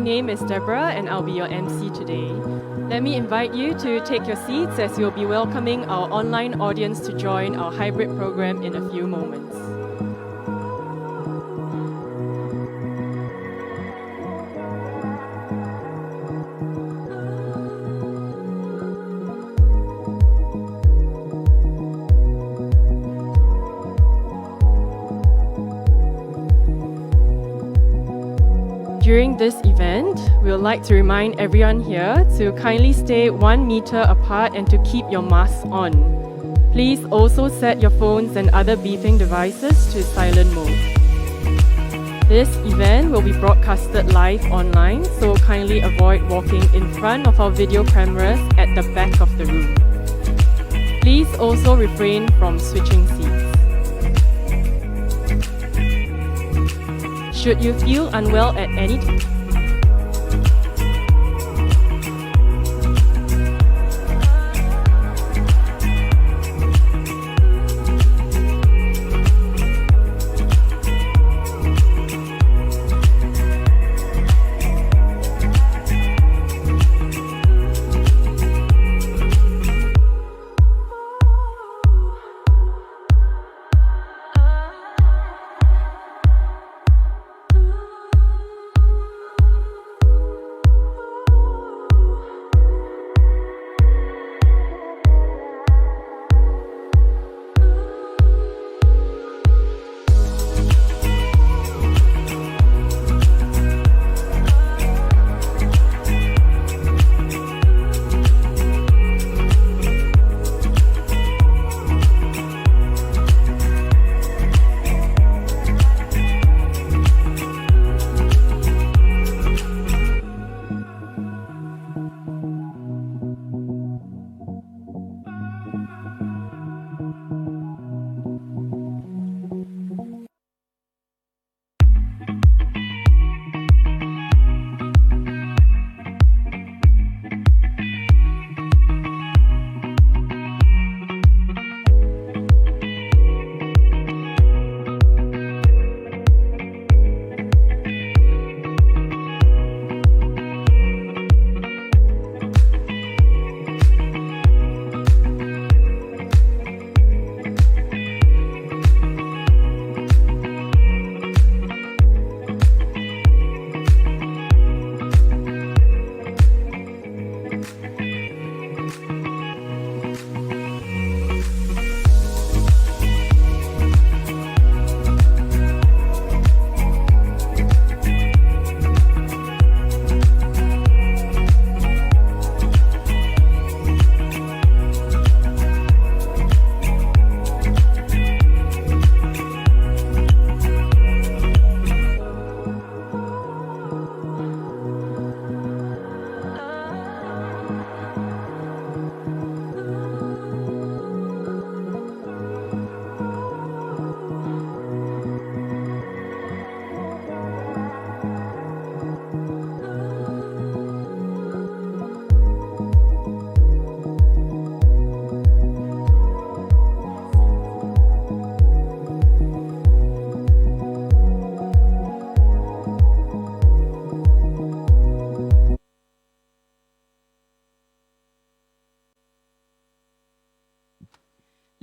name is Deborah and I'll be your MC today. Let me invite you to take your seats as we'll be welcoming our online audience to join our hybrid program in a few moments. During this event, we would like to remind everyone here to kindly stay 1 meter apart and to keep your masks on. Please also set your phones and other beeping devices to silent mode. This event will be broadcasted live online, so kindly avoid walking in front of our video cameras at the back of the room. Please also refrain from switching seats. Should you feel unwell at any time,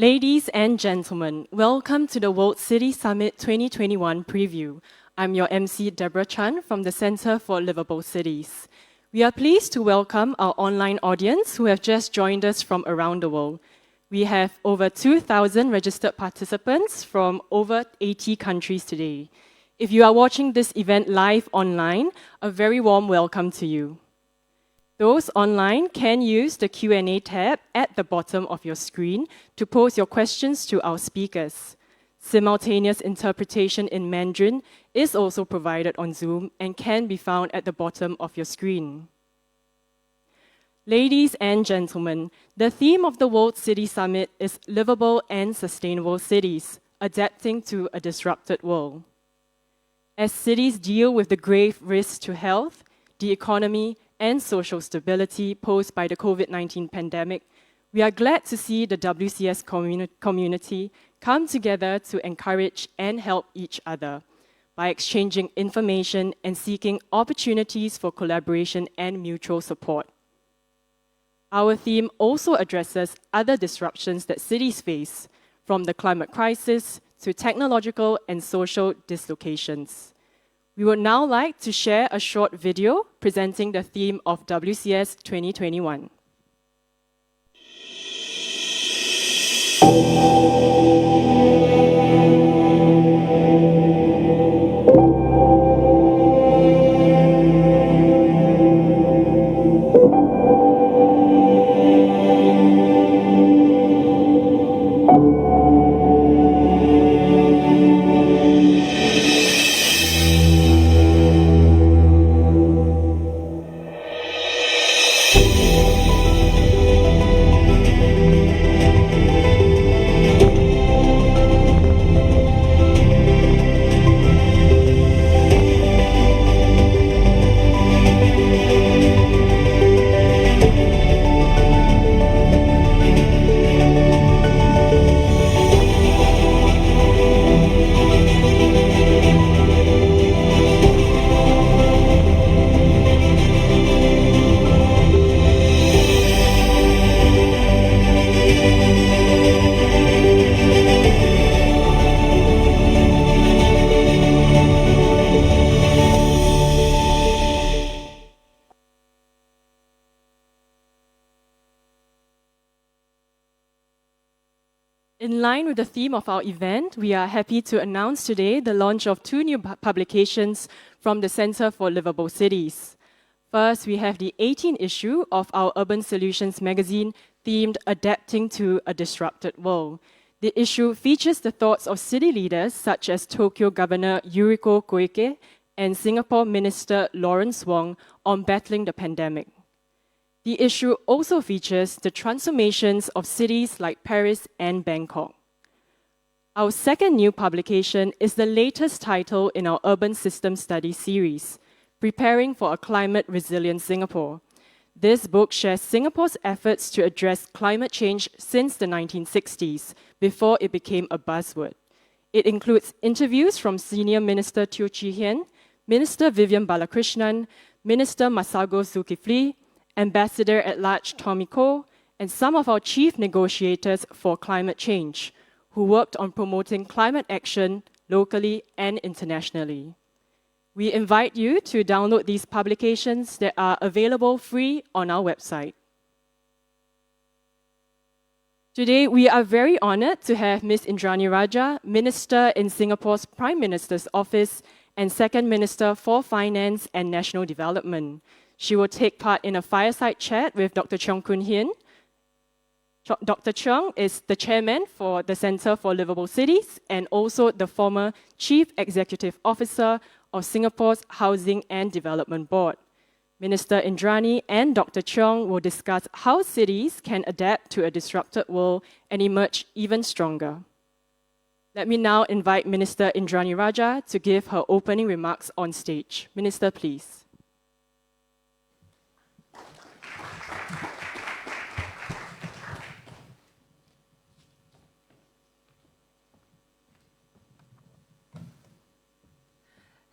Ladies and gentlemen, welcome to the World City Summit 2021 preview. I'm your MC Deborah Chan from the Centre for Livable Cities. We are pleased to welcome our online audience who have just joined us from around the world. We have over 2,000 registered participants from over 80 countries today. If you are watching this event live online, a very warm welcome to you. Those online can use the Q&A tab at the bottom of your screen to pose your questions to our speakers. Simultaneous interpretation in Mandarin is also provided on Zoom and can be found at the bottom of your screen. Ladies and gentlemen, the theme of the World City Summit is Livable and Sustainable Cities, Adapting to a Disrupted World. As cities deal with the grave risks to health, the economy, and social stability posed by the COVID-19 pandemic, we are glad to see the WCS community come together to encourage and help each other by exchanging information and seeking opportunities for collaboration and mutual support. Our theme also addresses other disruptions that cities face, from the climate crisis to technological and social dislocations. We would now like to share a short video presenting the theme of WCS 2021. In line with the theme of our event, we are happy to announce today the launch of two new publications from the Centre for Livable Cities. First, we have the 18th issue of our Urban Solutions magazine themed Adapting to a Disrupted World. The issue features the thoughts of city leaders such as Tokyo Governor Yuriko Koike and Singapore Minister Lawrence Wong on battling the pandemic. The issue also features the transformations of cities like Paris and Bangkok. Our second new publication is the latest title in our Urban System Studies series, Preparing for a Climate Resilient Singapore. This book shares Singapore's efforts to address climate change since the 1960s, before it became a buzzword. It includes interviews from Senior Minister Teo Chee Hean, Minister Vivian Balakrishnan, Minister Masagos Zulkifli, Ambassador-at-Large Tommy Koh, and some of our chief negotiators for climate change, who worked on promoting climate action locally and internationally. We invite you to download these publications that are available free on our website. Today, we are very honoured to have Ms. Indranee Rajah, Minister in Singapore's Prime Minister's Office and Second Minister for Finance and National Development. She will take part in a fireside chat with Dr. Cheong Koon Hean. Dr. Cheong is the chairman for the Centre for Livable Cities and also the former Chief Executive Officer of Singapore's Housing and Development Board. Minister Indranee and Dr. Cheong will discuss how cities can adapt to a disrupted world and emerge even stronger. Let me now invite Minister Indranee Rajah to give her opening remarks on stage. Minister, please.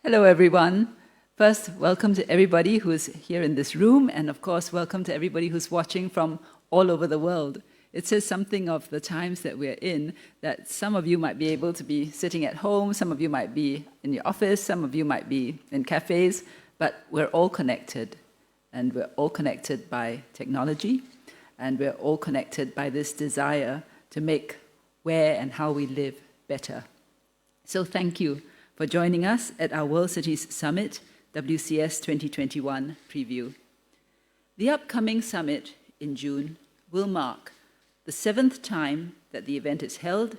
Hello, everyone. First, welcome to everybody who's here in this room, and of course, welcome to everybody who's watching from all over the world. It says something of the times that we're in, that some of you might be able to be sitting at home, some of you might be in your office, some of you might be in cafes, but we're all connected, and we're all connected by technology, and we're all connected by this desire to make where and how we live better. So thank you for joining us at our World Cities Summit, WCS 2021 preview. The upcoming summit in June will mark the 7th time that the event is held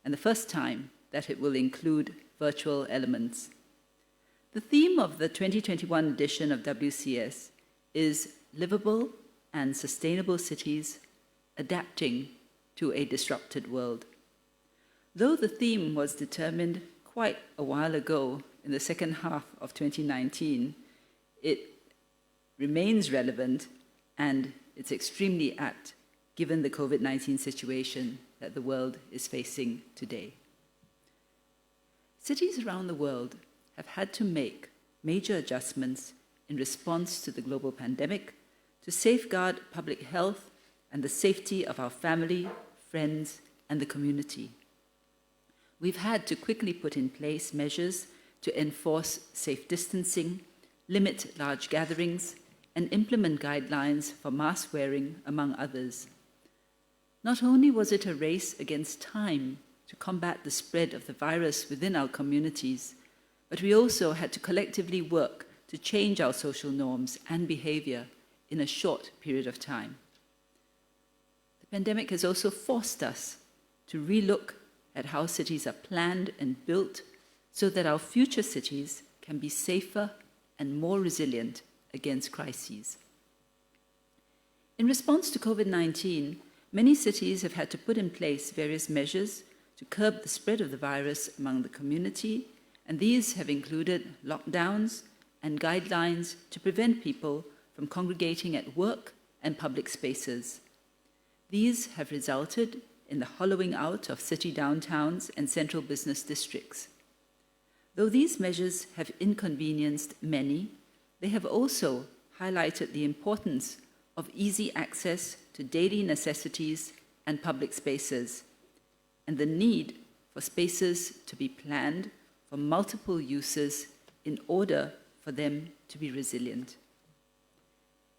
and the first time that it will include virtual elements. The theme of the 2021 edition of WCS is Livable and Sustainable Cities Adapting to a Disrupted World. Though the theme was determined quite a while ago, in the second half of 2019, it remains relevant and it's extremely apt given the COVID-19 situation that the world is facing today. Cities around the world have had to make major adjustments in response to the global pandemic to safeguard public health and the safety of our family, friends, and the community. We've had to quickly put in place measures to enforce safe distancing, limit large gatherings, and implement guidelines for mask wearing, among others. Not only was it a race against time to combat the spread of the virus within our communities, but we also had to collectively work to change our social norms and behavior in a short period of time. The pandemic has also forced us to relook at how cities are planned and built so that our future cities can be safer and more resilient against crises. In response to COVID-19, many cities have had to put in place various measures to curb the spread of the virus among the community, and these have included lockdowns and guidelines to prevent people from congregating at work and public spaces. These have resulted in the hollowing out of city downtowns and central business districts. Though these measures have inconvenienced many, they have also highlighted the importance of easy access to daily necessities and public spaces, and the need for spaces to be planned for multiple uses in order for them to be resilient.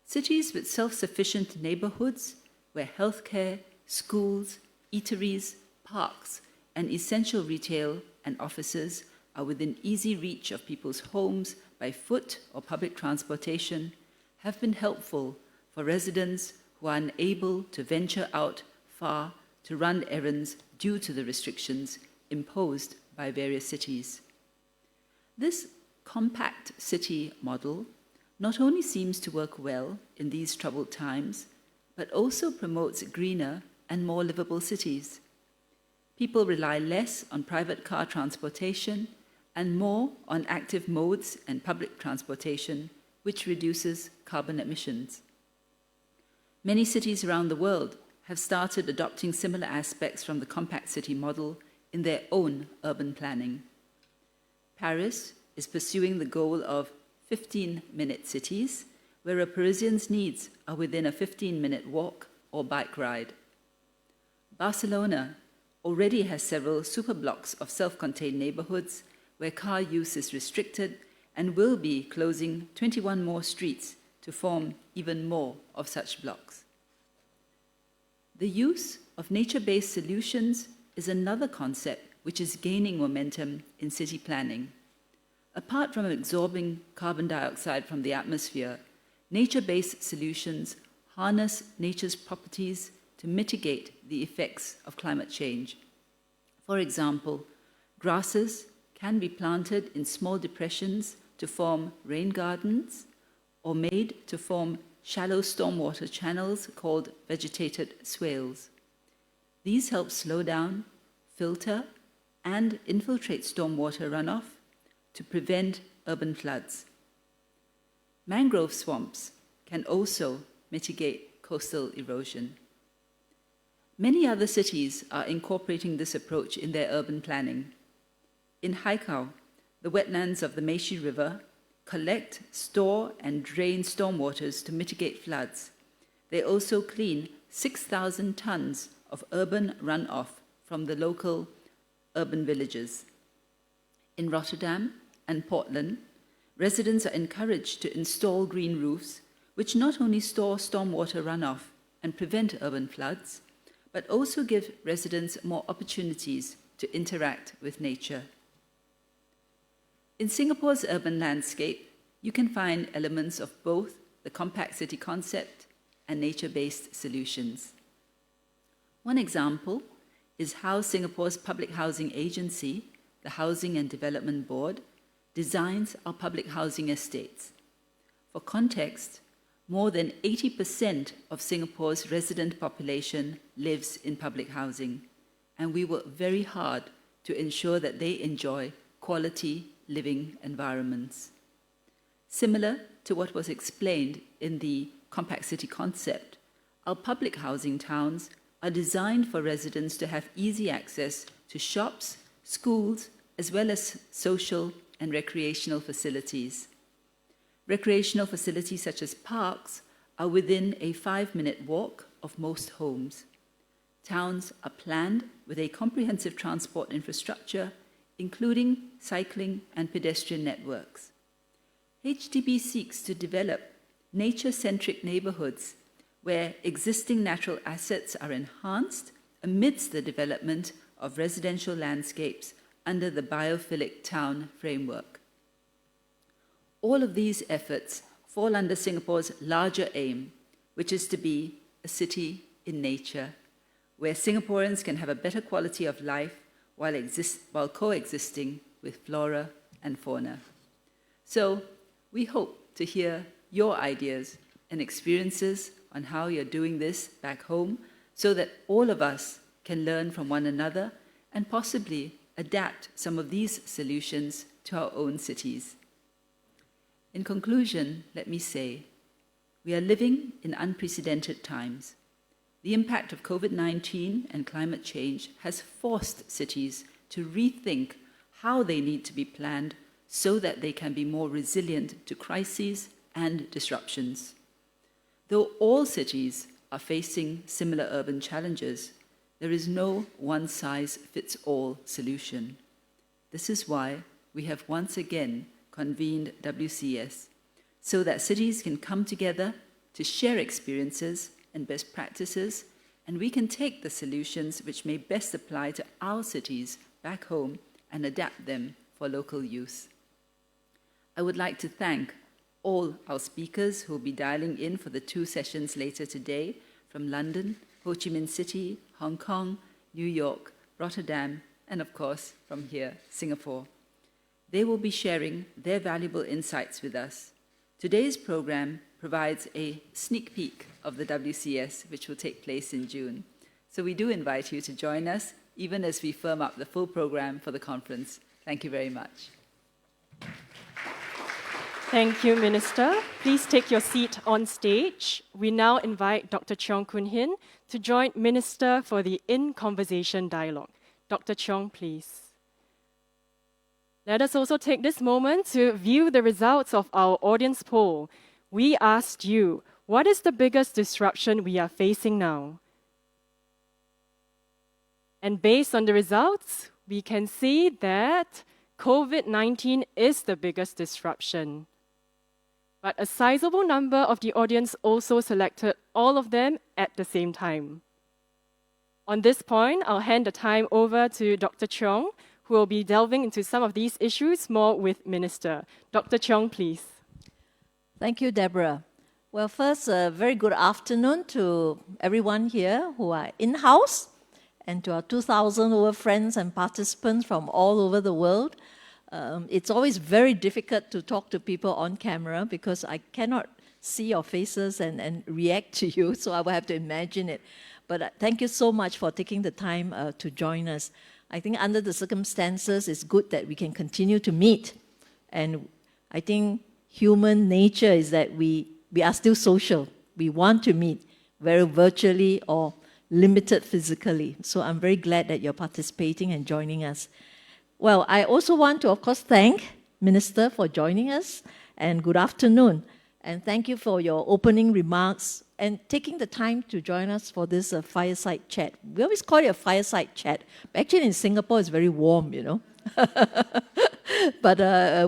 Cities with self-sufficient neighborhoods where healthcare, schools, eateries, parks, and essential retail and offices are within easy reach of people's homes by foot or public transportation have been helpful for residents who are unable to venture out far to run errands due to the restrictions imposed by various cities. This compact city model not only seems to work well in these troubled times, but also promotes greener and more livable cities. People rely less on private car transportation and more on active modes and public transportation, which reduces carbon emissions. Many cities around the world have started adopting similar aspects from the compact city model in their own urban planning. Paris is pursuing the goal of 15-minute cities, where a Parisian's needs are within a 15-minute walk or bike ride. Barcelona already has several superblocks of self-contained neighborhoods where car use is restricted and will be closing 21 more streets to form even more of such blocks. The use of nature-based solutions is another concept which is gaining momentum in city planning. Apart from absorbing carbon dioxide from the atmosphere, nature-based solutions harness nature's properties to mitigate the effects of climate change. For example, grasses can be planted in small depressions to form rain gardens or made to form shallow stormwater channels called vegetated swales. These help slow down, filter, and infiltrate stormwater runoff to prevent urban floods. Mangrove swamps can also mitigate coastal erosion. Many other cities are incorporating this approach in their urban planning. In Haikau, the wetlands of the Meiji River collect, store, and drain stormwaters to mitigate floods. They also clean 6,000 tons of urban runoff from the local urban villages. In Rotterdam and Portland, residents are encouraged to install green roofs, which not only store stormwater runoff and prevent urban floods, but also give residents more opportunities to interact with nature. In Singapore's urban landscape, you can find elements of both the compact city concept and nature-based solutions. One example is how Singapore's public housing agency, the Housing and Development Board, designs our public housing estates. For context, more than 80% of Singapore's resident population lives in public housing, and we work very hard to ensure that they enjoy quality living environments. Similar to what was explained in the compact city concept, our public housing towns are designed for residents to have easy access to shops, schools, as well as social and recreational facilities. Recreational facilities such as parks are within a 5-minute walk of most homes. Towns are planned with a comprehensive transport infrastructure, including cycling and pedestrian networks. HDB seeks to develop nature-centric neighborhoods where existing natural assets are enhanced amidst the development of residential landscapes under the biophilic town framework. All of these efforts fall under Singapore's larger aim, which is to be a city in nature, where Singaporeans can have a better quality of life while coexisting with flora and fauna. So we hope to hear your ideas and experiences on how you're doing this back home so that all of us can learn from one another and possibly adapt some of these solutions to our own cities. In conclusion, let me say, we are living in unprecedented times. The impact of COVID-19 and climate change has forced cities to rethink how they need to be planned so that they can be more resilient to crises and disruptions. Though all cities are facing similar urban challenges, there is no one-size-fits-all solution. This is why we have once again convened WCS, so that cities can come together to share experiences and best practices, and we can take the solutions which may best apply to our cities back home and adapt them for local use. I would like to thank all our speakers who will be dialing in for the 2 sessions later today from London, Ho Chi Minh City, Hong Kong, New York, Rotterdam, and of course from here, Singapore. They will be sharing their valuable insights with us. Today's program provides a sneak peek of the WCS, which will take place in June. So we do invite you to join us, even as we firm up the full program for the conference. Thank you very much. Thank you, Minister. Please take your seat on stage. We now invite Dr. Cheong Koon Hean to join Minister for the In Conversation dialogue. Dr. Cheong, please. Let us also take this moment to view the results of our audience poll. We asked you, what is the biggest disruption we are facing now? And based on the results, we can see that COVID-19 is the biggest disruption. But a sizable number of the audience also selected all of them at the same time. On this point, I'll hand the time over to Dr. Cheong, who will be delving into some of these issues more with Minister. Dr. Cheong, please. Thank you, Deborah. Well, first, a very good afternoon to everyone here who are in-house and to our 2,000 over friends and participants from all over the world. It's always very difficult to talk to people on camera because I cannot see your faces and react to you, so I will have to imagine it. But thank you so much for taking the time to join us. I think under the circumstances, it's good that we can continue to meet. And I think human nature is that we are still social. We want to meet, whether virtually or limited physically. So I'm very glad that you're participating and joining us. Well, I also want to, of course, thank Minister for joining us, and good afternoon. And thank you for your opening remarks and taking the time to join us for this fireside chat. We always call it a fireside chat. But actually, in Singapore, it's very warm, you know. But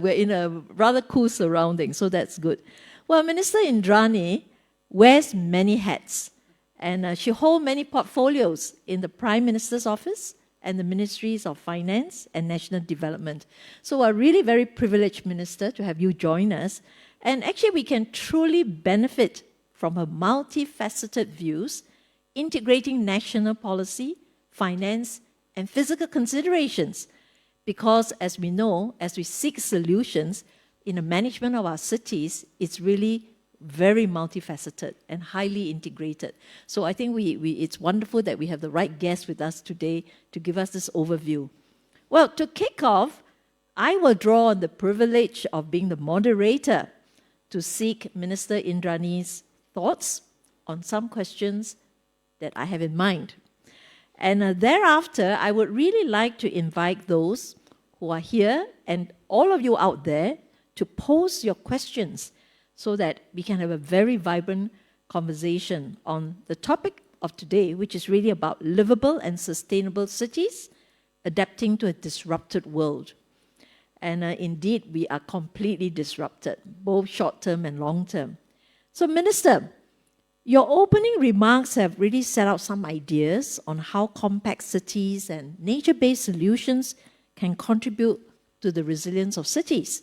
we're in a rather cool surrounding, so that's good. Well, Minister Indranee wears many hats, and she holds many portfolios in the Prime Minister's office and the Ministries of Finance and National Development. So we're really very privileged, Minister, to have you join us. And actually, we can truly benefit from her multifaceted views, integrating national policy, finance, and physical considerations. Because, as we know, as we seek solutions in the management of our cities, it's really very multifaceted and highly integrated. So I think it's wonderful that we have the right guest with us today to give us this overview. Well, to kick off, I will draw on the privilege of being the moderator to seek Minister Indranee's thoughts on some questions that I have in mind. And thereafter, I would really like to invite those who are here and all of you out there to pose your questions so that we can have a very vibrant conversation on the topic of today, which is really about livable and sustainable cities adapting to a disrupted world. And indeed, we are completely disrupted, both short-term and long-term. So, Minister, your opening remarks have really set out some ideas on how compact cities and nature-based solutions can contribute to the resilience of cities.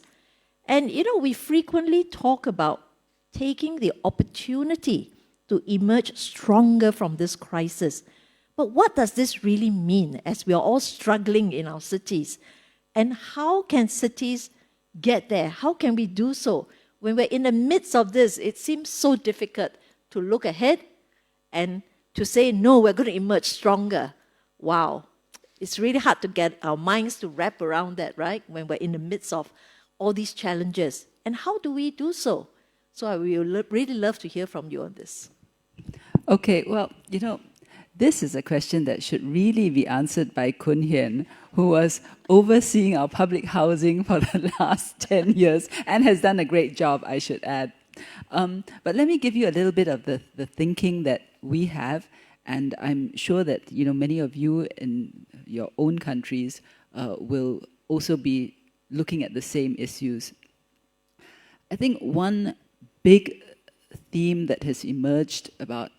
And, we frequently talk about taking the opportunity to emerge stronger from this crisis. But what does this really mean as we are all struggling in our cities? And how can cities get there? How can we do so? When we're in the midst of this, it seems so difficult to look ahead and to say, no, we're going to emerge stronger. Wow. It's really hard to get our minds to wrap around that, right? When we're in the midst of all these challenges. And how do we do so? So I would really love to hear from you on this. Okay, well, this is a question that should really be answered by Koon Hean, who was overseeing our public housing for the last 10 years and has done a great job, I should add. But let me give you a little bit of the thinking that we have, and I'm sure that many of you in your own countries will also be looking at the same issues. I think one big theme that has emerged about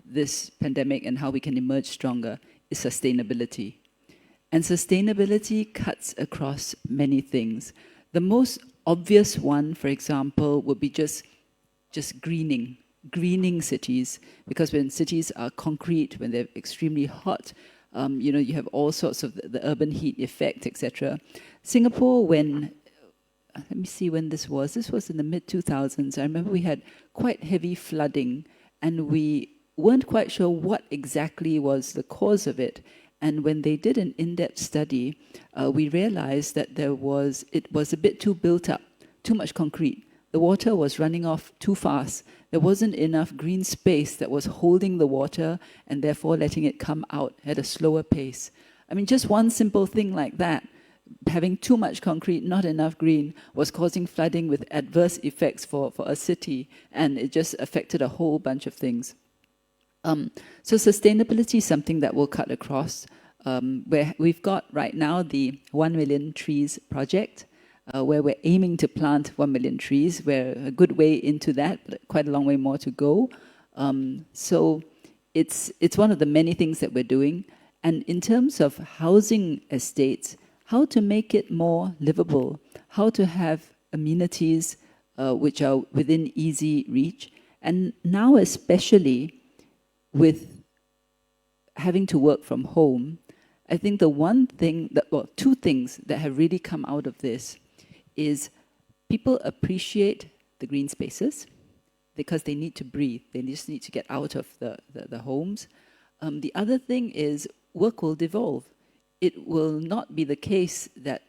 this pandemic and how we can emerge stronger is sustainability. And sustainability cuts across many things. The most obvious one, for example, would be just greening cities, because when cities are concrete, when they're extremely hot, you have all sorts of the urban heat effect, etc. Singapore, let me see when this was. This was in the mid-2000s. I remember we had quite heavy flooding, and we weren't quite sure what exactly was the cause of it. And when they did an in-depth study, we realized that it was a bit too built up, too much concrete. The water was running off too fast. There wasn't enough green space that was holding the water and therefore letting it come out at a slower pace. I mean, just one simple thing like that, having too much concrete, not enough green, was causing flooding with adverse effects for a city, and it just affected a whole bunch of things. So sustainability is something that will cut across. Where we've got right now the 1 million trees project, where we're aiming to plant 1 million trees. We're a good way into that, but quite a long way more to go. So it's one of the many things that we're doing. And in terms of housing estates, how to make it more livable, how to have amenities which are within easy reach. And now especially with having to work from home, I think two things that have really come out of this is people appreciate the green spaces because they need to breathe. They just need to get out of the homes. The other thing is work will devolve. It will not be the case that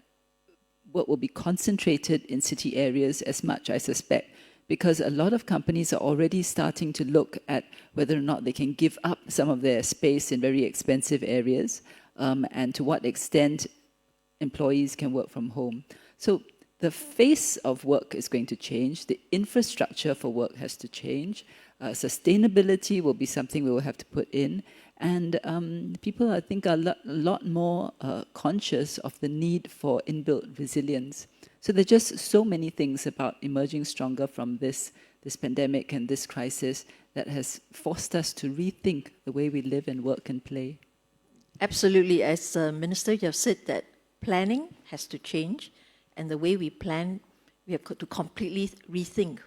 work will be concentrated in city areas as much, I suspect, because a lot of companies are already starting to look at whether or not they can give up some of their space in very expensive areas, and to what extent employees can work from home. So the face of work is going to change. The infrastructure for work has to change. Sustainability will be something we will have to put in. And people, I think, are a lot more conscious of the need for inbuilt resilience. So there are just so many things about emerging stronger from this pandemic and this crisis that has forced us to rethink the way we live and work and play. Absolutely. As Minister, you have said that planning has to change, and the way we plan, we have to completely rethink.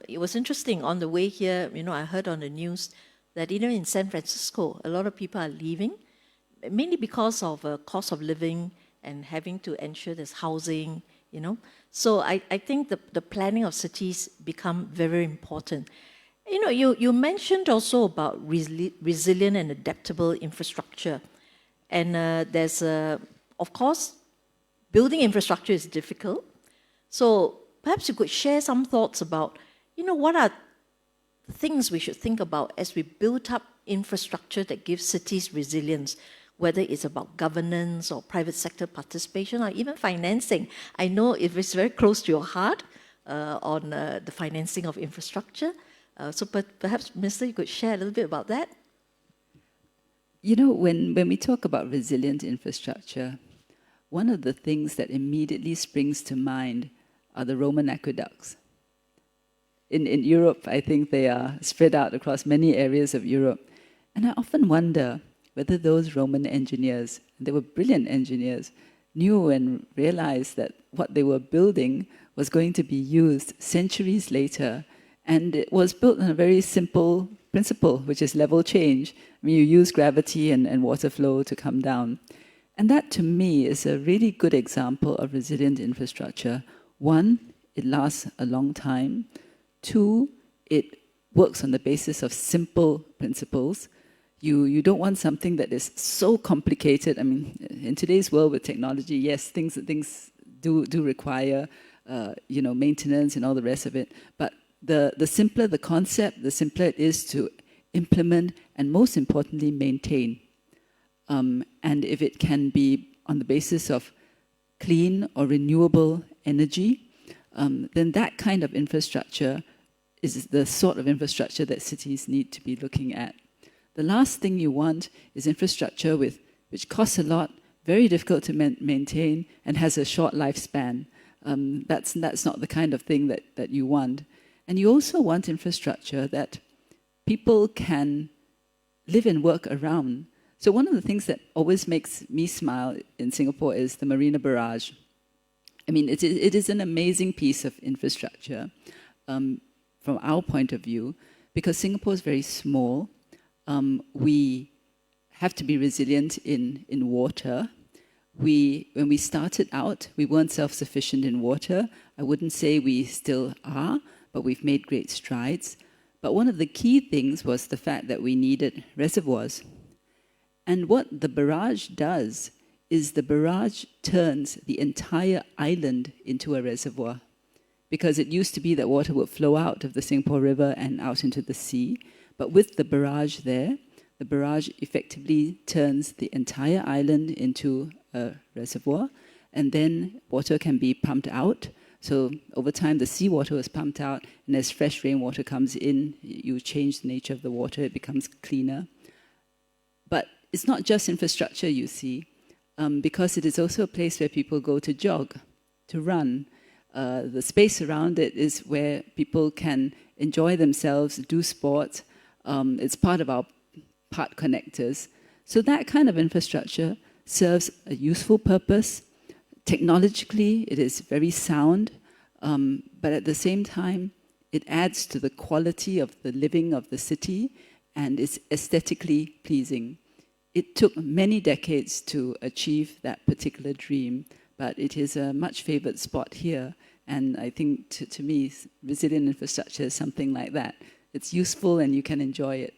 It was interesting on the way here, I heard on the news that even in San Francisco, a lot of people are leaving, mainly because of cost of living and having to ensure there's housing, So I think the planning of cities become very, very important. You mentioned also about resilient and adaptable infrastructure. And there's, of course, building infrastructure is difficult. So perhaps you could share some thoughts about, what are things we should think about as we build up infrastructure that gives cities resilience. whether it's about governance or private sector participation or even financing. I know if it's very close to your heart on the financing of infrastructure. Perhaps, Minister, you could share a little bit about that. You know, when we talk about resilient infrastructure, one of the things that immediately springs to mind are the Roman aqueducts. In Europe, I think they are spread out across many areas of Europe. And I often wonder whether those Roman engineers, they were brilliant engineers, knew and realized that what they were building was going to be used centuries later. And it was built on a very simple principle, which is level change. I mean, you use gravity and water flow to come down. And that, to me, is a really good example of resilient infrastructure. One, it lasts a long time. Two, it works on the basis of simple principles. You don't want something that is so complicated. I mean, in today's world with technology, yes, things do require maintenance and all the rest of it. But the simpler the concept, the simpler it is to implement and, most importantly, maintain. And if it can be on the basis of clean or renewable energy, then that kind of infrastructure is the sort of infrastructure that cities need to be looking at. The last thing you want is infrastructure which costs a lot, very difficult to maintain, and has a short lifespan. That's not the kind of thing that you want. And you also want infrastructure that people can live and work around. So one of the things that always makes me smile in Singapore is the Marina Barrage. I mean, it is an amazing piece of infrastructure from our point of view, because Singapore is very small. We have to be resilient in water. When we started out, we weren't self-sufficient in water. I wouldn't say we still are, but we've made great strides. But one of the key things was the fact that we needed reservoirs. And what the barrage does is the barrage turns the entire island into a reservoir. Because it used to be that water would flow out of the Singapore River and out into the sea. But with the barrage there, the barrage effectively turns the entire island into a reservoir, and then water can be pumped out. So over time, the seawater was pumped out, and as fresh rainwater comes in, you change the nature of the water, it becomes cleaner. But it's not just infrastructure, you see, because it is also a place where people go to jog, to run. The space around it is where people can enjoy themselves, do sports. It's part of our part connectors. So that kind of infrastructure serves a useful purpose. Technologically, it is very sound, but at the same time, it adds to the quality of the living of the city and is aesthetically pleasing. It took many decades to achieve that particular dream, but it is a much favored spot here. And I think, to me, resilient infrastructure is something like that. It's useful and you can enjoy it.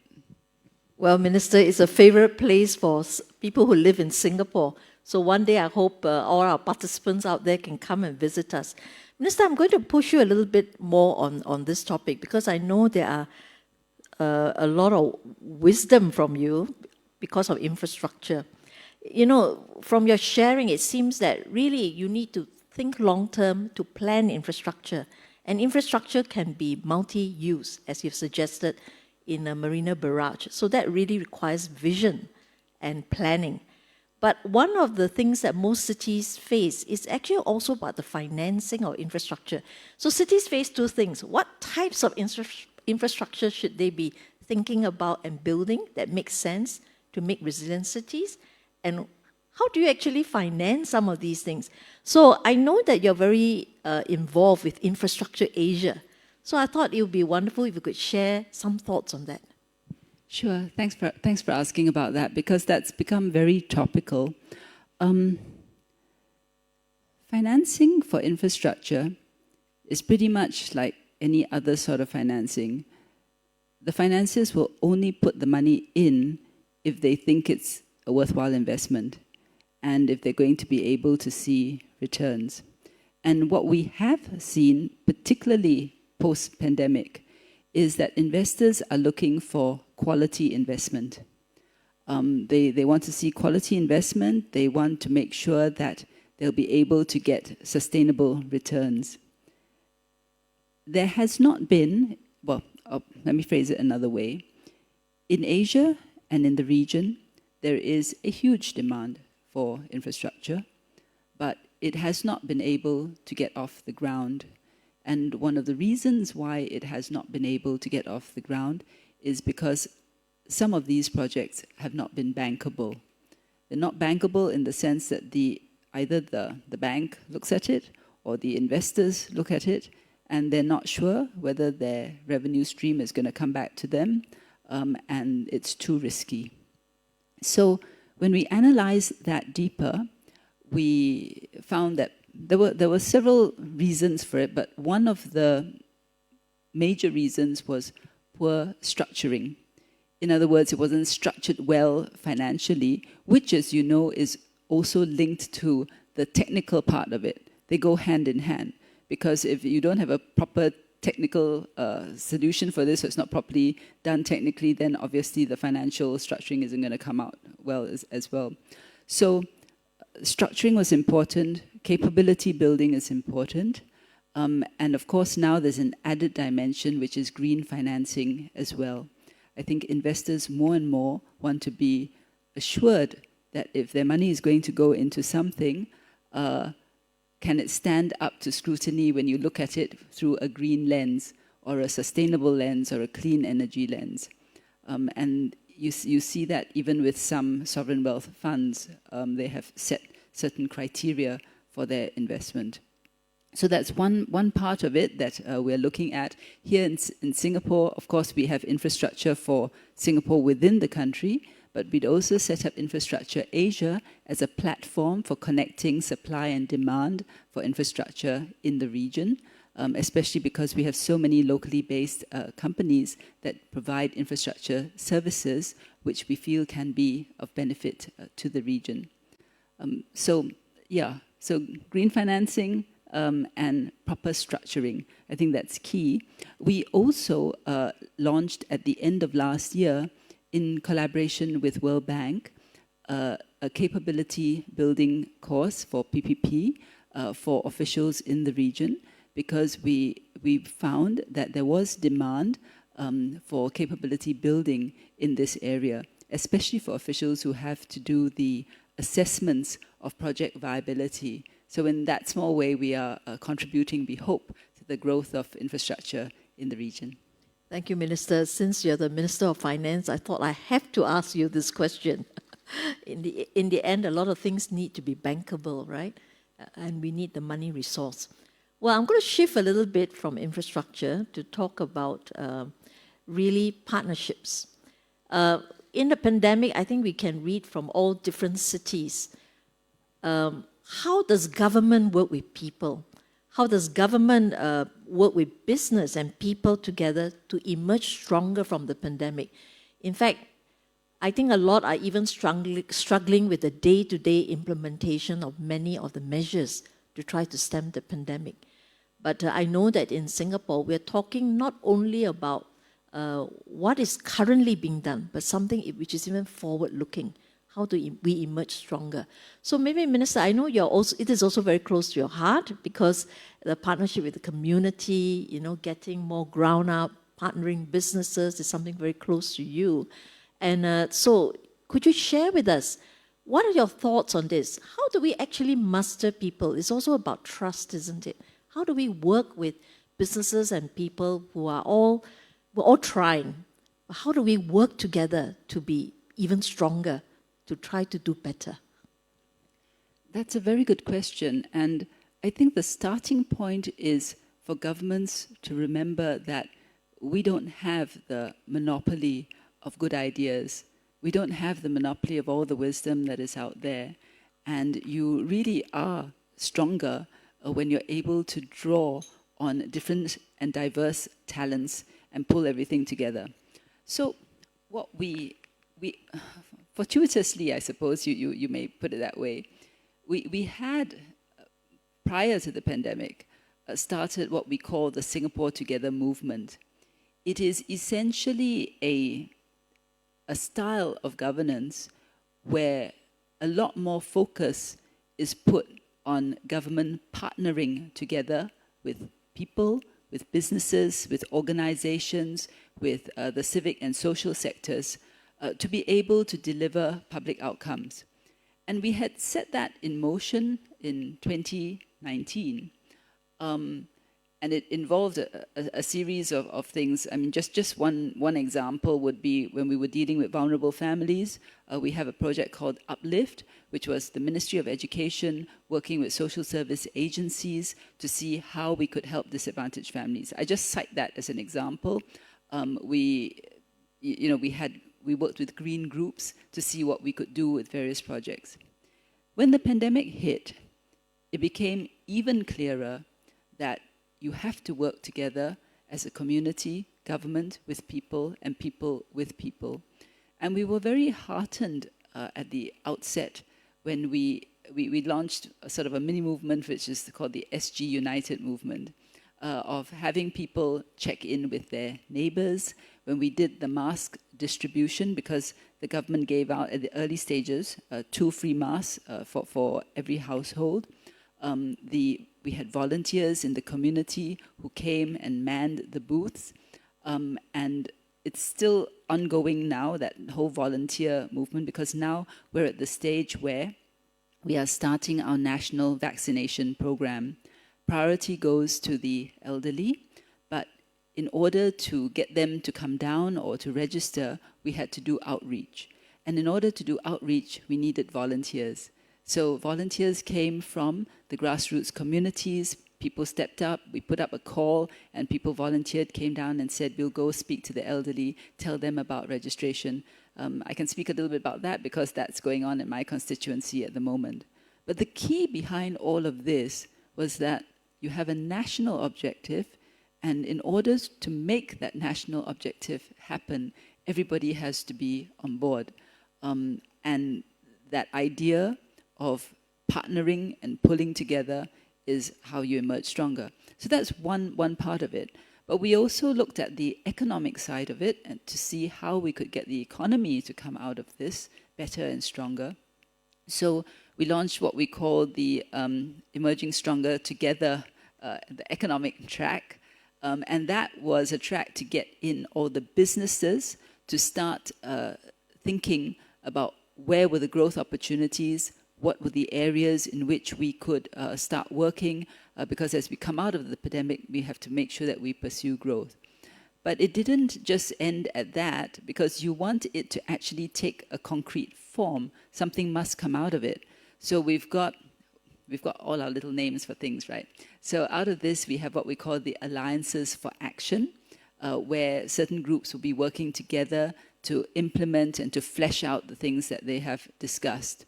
Well, Minister, it's a favorite place for people who live in Singapore. So one day I hope all our participants out there can come and visit us. Minister, I'm going to push you a little bit more on this topic because I know there are a lot of wisdom from you because of infrastructure. You know, from your sharing, it seems that really you need to think long-term to plan infrastructure. And infrastructure can be multi-use, as you've suggested, in a Marina Barrage. So that really requires vision and planning. But one of the things that most cities face is actually also about the financing of infrastructure. So cities face two things. What types of infrastructure should they be thinking about and building that makes sense to make resilient cities? And how do you actually finance some of these things? So I know that you're very involved with Infrastructure Asia. So I thought it would be wonderful if you could share some thoughts on that. Sure. Thanks for asking about that, because that's become very topical. Financing for infrastructure is pretty much like any other sort of financing. The financiers will only put the money in if they think it's a worthwhile investment and if they're going to be able to see returns. And what we have seen, particularly post-pandemic, is that investors are looking for quality investment. They want to see quality investment. They want to make sure that they'll be able to get sustainable returns. There has not been, well, let me phrase it another way. In Asia and in the region, there is a huge demand for infrastructure, but it has not been able to get off the ground. And one of the reasons why it has not been able to get off the ground is because some of these projects have not been bankable. They're not bankable in the sense that either the bank looks at it or the investors look at it, and they're not sure whether their revenue stream is going to come back to them, and it's too risky. So when we analyzed that deeper, we found that there were several reasons for it, but one of the major reasons was poor structuring. In other words, it wasn't structured well financially, which, as you know, is also linked to the technical part of it. They go hand in hand, because if you don't have a proper technical solution for this, so it's not properly done technically, then obviously the financial structuring isn't going to come out well as well. So structuring was important, capability building is important, and of course now there's an added dimension, which is green financing as well. I think investors more and more want to be assured that if their money is going to go into something, can it stand up to scrutiny when you look at it through a green lens or a sustainable lens or a clean energy lens? And you see that even with some sovereign wealth funds, they have set certain criteria for their investment. So that's one part of it that we're looking at. Here in Singapore, of course, we have infrastructure for Singapore within the country, but we'd also set up Infrastructure Asia as a platform for connecting supply and demand for infrastructure in the region, especially because we have so many locally based companies that provide infrastructure services, which we feel can be of benefit to the region. So green financing and proper structuring, I think that's key. We also launched at the end of last year, in collaboration with World Bank, a capability building course for PPP for officials in the region, because we found that there was demand for capability building in this area, especially for officials who have to do the assessments of project viability. So in that small way, we are contributing, we hope, to the growth of infrastructure in the region. Thank you, Minister. Since you're the Minister of Finance, I thought I have to ask you this question. In the end, a lot of things need to be bankable, right? And we need the money resource. Well, I'm going to shift a little bit from infrastructure to talk about really partnerships. In the pandemic, I think we can read from all different cities. How does government work with people? How does government work with business and people together to emerge stronger from the pandemic? In fact, I think a lot are even struggling with the day-to-day implementation of many of the measures to try to stem the pandemic. But I know that in Singapore, we're talking not only about what is currently being done, but something which is even forward-looking. How do we emerge stronger? So maybe, Minister, I know it is also very close to your heart, because the partnership with the community, getting more ground up, partnering businesses is something very close to you. And so could you share with us, what are your thoughts on this? How do we actually muster people? It's also about trust, isn't it? How do we work with businesses and people we're all trying? How do we work together to be even stronger, to try to do better? That's a very good question. And I think the starting point is for governments to remember that we don't have the monopoly of good ideas. We don't have the monopoly of all the wisdom that is out there. And you really are stronger when you're able to draw on different and diverse talents and pull everything together. So what we fortuitously, I suppose you may put it that way, we had, prior to the pandemic, started what we call the Singapore Together movement. It is essentially a a style of governance where a lot more focus is put on government partnering together with people, with businesses, with organizations, with the civic and social sectors to be able to deliver public outcomes. And we had set that in motion in 2019. And it involved a series of things. I mean, just one example would be when we were dealing with vulnerable families, we have a project called Uplift, which was the Ministry of Education working with social service agencies to see how we could help disadvantaged families. I just cite that as an example. We worked with green groups to see what we could do with various projects. When the pandemic hit, it became even clearer that you have to work together as a community, government with people, and people with people. And we were very heartened at the outset when we launched a sort of a mini movement, which is called the SG United movement, of having people check in with their neighbors. When we did the mask distribution, because the government gave out at the early stages 2 free masks for every household. We had volunteers in the community who came and manned the booths. And it's still ongoing now, that whole volunteer movement, because now we're at the stage where we are starting our national vaccination program. Priority goes to the elderly, but in order to get them to come down or to register, we had to do outreach. And in order to do outreach, we needed volunteers. So volunteers came from the grassroots communities, people stepped up, we put up a call, and people volunteered, came down and said, we'll go speak to the elderly, tell them about registration. I can speak a little bit about that because that's going on in my constituency at the moment. But the key behind all of this was that you have a national objective, and in order to make that national objective happen, everybody has to be on board. And that idea of partnering and pulling together is how you emerge stronger. So that's one part of it. But we also looked at the economic side of it and to see how we could get the economy to come out of this better and stronger. So we launched what we call the Emerging Stronger Together, the economic track. And that was a track to get in all the businesses to start thinking about where were the growth opportunities, what were the areas in which we could start working, because as we come out of the pandemic, we have to make sure that we pursue growth. But it didn't just end at that, because you want it to actually take a concrete form. Something must come out of it. So we've got all our little names for things, right? So out of this, we have what we call the Alliances for Action, where certain groups will be working together to implement and to flesh out the things that they have discussed.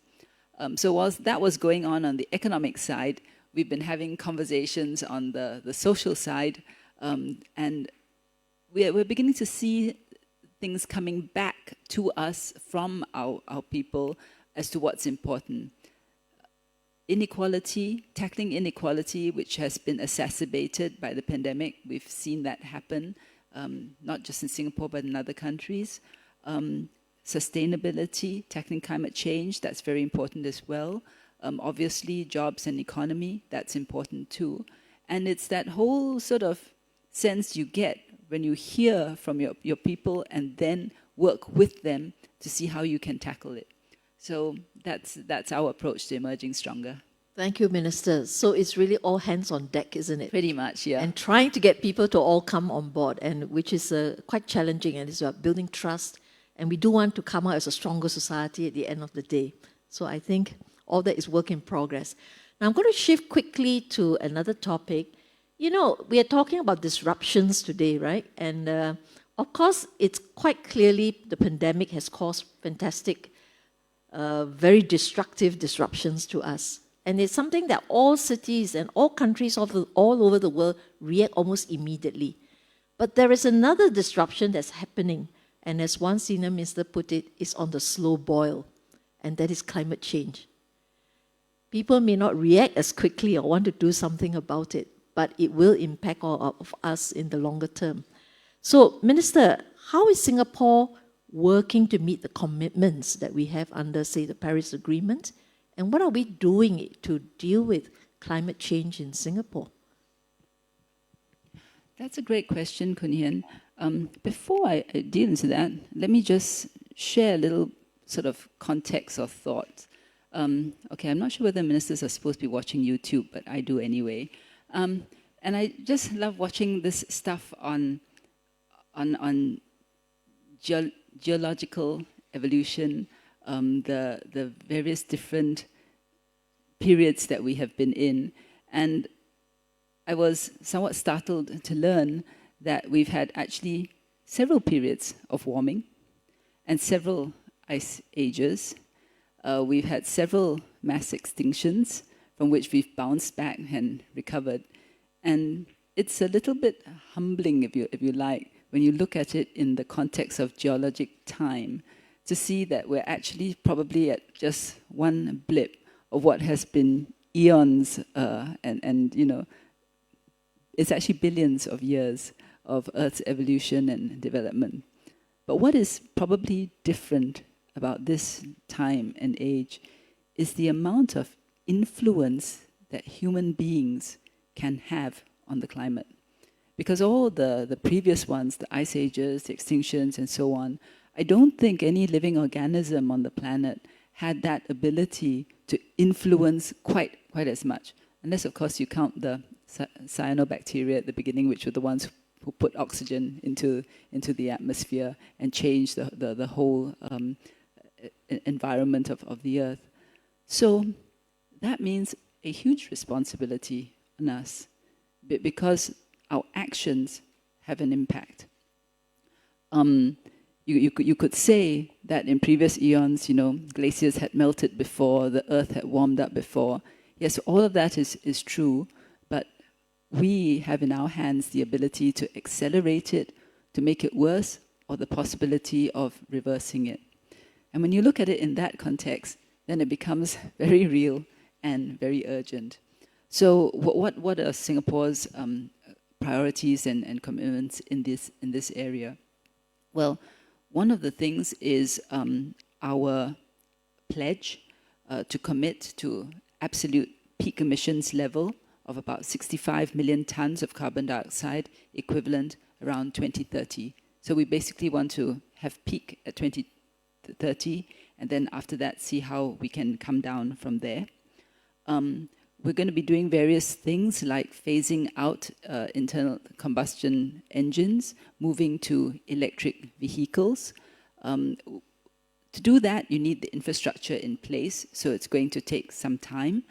So whilst that was going on the economic side, we've been having conversations on the social side, and we're beginning to see things coming back to us from our people as to what's important. Inequality, tackling inequality, which has been exacerbated by the pandemic. We've seen that happen, not just in Singapore, but in other countries. Sustainability, tackling climate change, that's very important as well. Obviously, jobs and economy, that's important too. And it's that whole sort of sense you get when you hear from your people and then work with them to see how you can tackle it. So that's our approach to emerging stronger. Thank you, Minister. So it's really all hands on deck, isn't it? Pretty much, yeah. And trying to get people to all come on board, and which is quite challenging, and it's about building trust. And we do want to come out as a stronger society at the end of the day. So I think all that is work in progress. Now I'm going to shift quickly to another topic. You know, we are talking about disruptions today, right? And of course, it's quite clearly the pandemic has caused fantastic, very destructive disruptions to us. And it's something that all cities and all countries all over the world react almost immediately. But there is another disruption that's happening. And as one senior minister put it, it's on the slow boil, and that is climate change. People may not react as quickly or want to do something about it, but it will impact all of us in the longer term. So, Minister, how is Singapore working to meet the commitments that we have under, say, the Paris Agreement? And what are we doing to deal with climate change in Singapore? That's a great question, Koon Hean. Before I deal into that, let me just share a little sort of context or thought. Okay, I'm not sure whether ministers are supposed to be watching YouTube, but I do anyway. And I just love watching this stuff on geological evolution, the various different periods that we have been in. And I was somewhat startled to learn that we've had actually several periods of warming and several ice ages. We've had several mass extinctions from which we've bounced back and recovered. And it's a little bit humbling, if you like, when you look at it in the context of geologic time, to see that we're actually probably at just one blip of what has been eons, and you know, it's actually billions of years of Earth's evolution and development. But what is probably different about this time and age is the amount of influence that human beings can have on the climate. Because all the previous ones, the ice ages, the extinctions, and so on, I don't think any living organism on the planet had that ability to influence quite as much. Unless, of course, you count the cyanobacteria at the beginning, which were the ones who put oxygen into the atmosphere and changed the whole environment of the Earth. So that means a huge responsibility on us, because our actions have an impact. You could say that in previous eons, you know, glaciers had melted before, the Earth had warmed up before. Yes, all of that is true, but we have in our hands the ability to accelerate it, to make it worse, or the possibility of reversing it. And when you look at it in that context, then it becomes very real and very urgent. So what are Singapore's priorities and commitments in this area? Well, one of the things is our pledge to commit to absolute peak emissions level of about 65 million tons of carbon dioxide equivalent around 2030. So we basically want to have peak at 2030, and then after that see how we can come down from there. We're going to be doing various things like phasing out internal combustion engines, moving to electric vehicles. To do that, you need the infrastructure in place, so it's going to take some time,